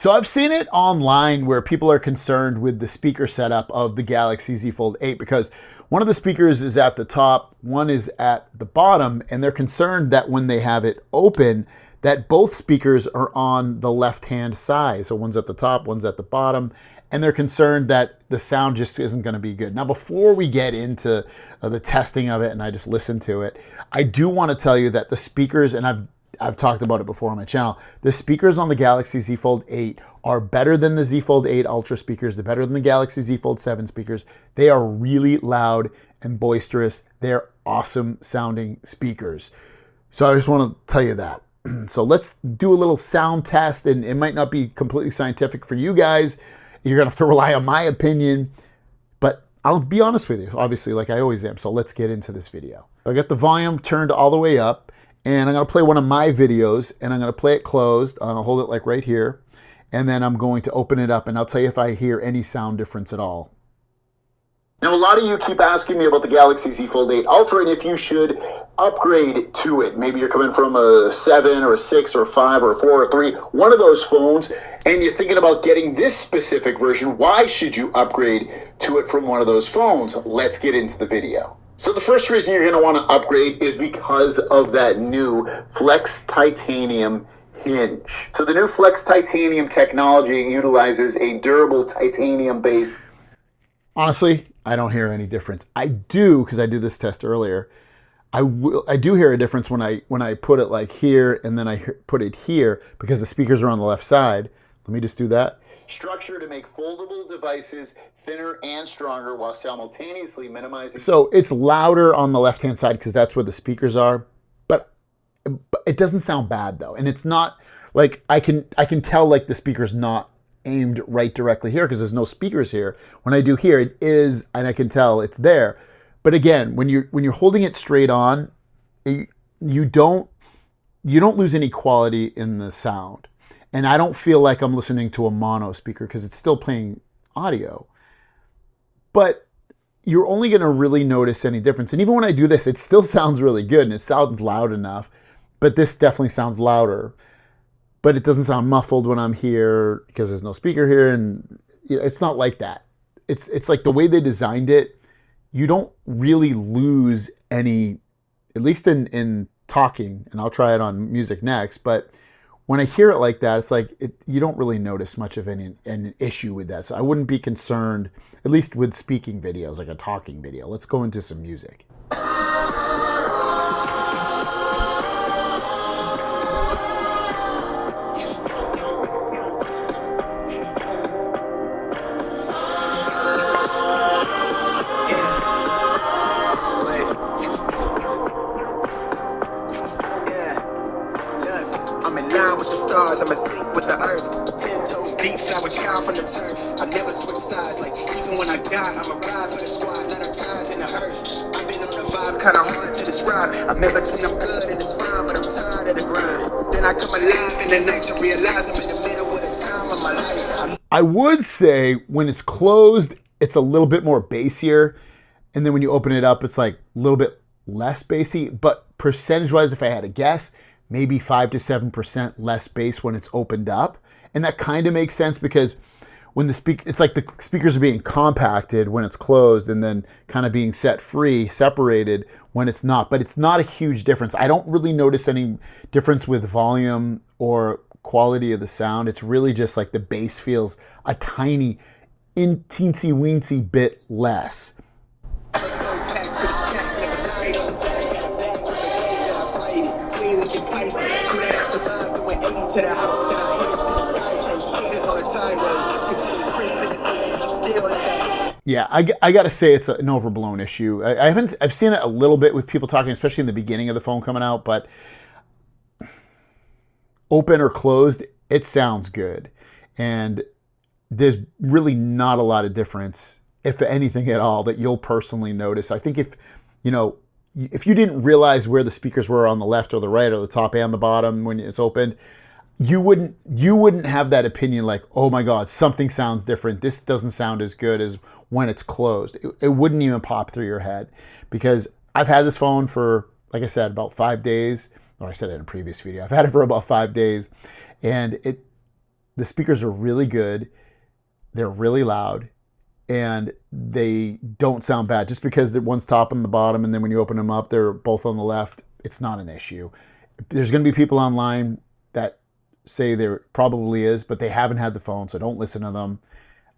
So I've seen it online where people are concerned with the speaker setup of the Galaxy Z Fold 8 because one of the speakers is at the top, one is at the bottom, and they're concerned that when they have it open, that both speakers are on the left-hand side. So one's at the top, one's at the bottom, and they're concerned that the sound just isn't going to be good. Now, before we get into the testing of it and I just listen to it, I do want to tell you that the speakers, and I've talked about it before on my channel, the speakers on the Galaxy Z Fold 8 are better than the Z Fold 8 Ultra speakers. They're better than the Galaxy Z Fold 7 speakers. They are really loud and boisterous. They're awesome sounding speakers. So I just want to tell you that. So let's do a little sound test, and it might not be completely scientific for you guys. You're gonna have to rely on my opinion, but I'll be honest with you, obviously, like I always am. So let's get into this video. I got the volume turned all the way up, and I'm gonna play one of my videos, and I'm gonna play it closed. I'll hold it like right here, and then I'm going to open it up, and I'll tell you if I hear any sound difference at all. Now, a lot of you keep asking me about the Galaxy Z Fold 8 Ultra and if you should upgrade to it. Maybe you're coming from a 7 or a 6 or a 5 or a 4 or a 3, one of those phones, and you're thinking about getting this specific version. Why should you upgrade to it from one of those phones? Let's get into the video. So the first reason you're going to want to upgrade is because of that new Flex Titanium hinge. So the new Flex Titanium technology utilizes a durable titanium-based. Honestly, I don't hear any difference. I do, because I did this test earlier. I do hear a difference when I put it like here and then I put it here because the speakers are on the left side. Let me just do that. Structure to make foldable devices thinner and stronger while simultaneously minimizing. So it's louder on the left-hand side because that's where the speakers are, but it doesn't sound bad though. And it's not like I can tell like the speaker's not aimed right directly here because there's no speakers here. When I do here, it is, and I can tell it's there. But again, when you're holding it straight on, you don't lose any quality in the sound. And I don't feel like I'm listening to a mono speaker because it's still playing audio. But you're only going to really notice any difference. And even when I do this, it still sounds really good and it sounds loud enough. But this definitely sounds louder. But it doesn't sound muffled when I'm here because there's no speaker here. And it's not like that. It's like the way they designed it, you don't really lose any, at least in talking, and I'll try it on music next, but when I hear it like that, it's like you don't really notice much of an issue with that. So I wouldn't be concerned, at least with speaking videos, like a talking video. Let's go into some music. I'm asleep with the earth, 10 toes deep, flower child from the turf. I never switch sides, like even when I die, I'm a ride for the squad, not a ties in the hearse. I've been on the vibe, kinda hard to describe. I'm in between, I'm good and it's fine, but I'm tired of the grind. Then I come alive in the night to realize I'm in the middle of the time of my life. I would say when it's closed, it's a little bit more bassier. And then when you open it up, it's like a little bit less bassy. But percentage-wise, if I had to guess, maybe 5 to 7% less bass when it's opened up. And that kind of makes sense because when it's like the speakers are being compacted when it's closed and then kind of being set free, separated when it's not. But it's not a huge difference. I don't really notice any difference with volume or quality of the sound. It's really just like the bass feels a tiny, teensy weensy bit less. To the house, then I hit it to the sky, change haters on the tideway, continue creeping, yeah, I gotta say it's an overblown issue. I've seen it a little bit with people talking, especially in the beginning of the phone coming out, but open or closed, it sounds good. And there's really not a lot of difference, if anything at all, that you'll personally notice. I think if you didn't realize where the speakers were on the left or the right or the top and the bottom when it's opened, you wouldn't have that opinion like, oh my God, something sounds different. This doesn't sound as good as when it's closed. It wouldn't even pop through your head because I've had this phone for, like I said, about 5 days. Or I said it in a previous video. I've had it for about 5 days and the speakers are really good. They're really loud, and they don't sound bad. Just because one's top and the bottom, and then when you open them up, they're both on the left, it's not an issue. There's going to be people online that say there probably is, but they haven't had the phone, so don't listen to them.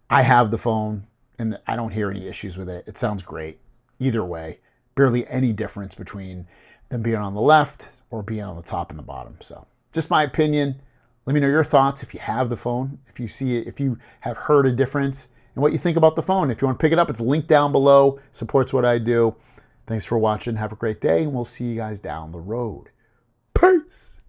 I have the phone, and I don't hear any issues with it. It sounds great. Either way, barely any difference between them being on the left or being on the top and the bottom. So just my opinion. Let me know your thoughts if you have the phone, if you see it, if you have heard a difference, and what you think about the phone. If you want to pick it up, it's linked down below. Supports what I do. Thanks for watching. Have a great day, and we'll see you guys down the road. Peace.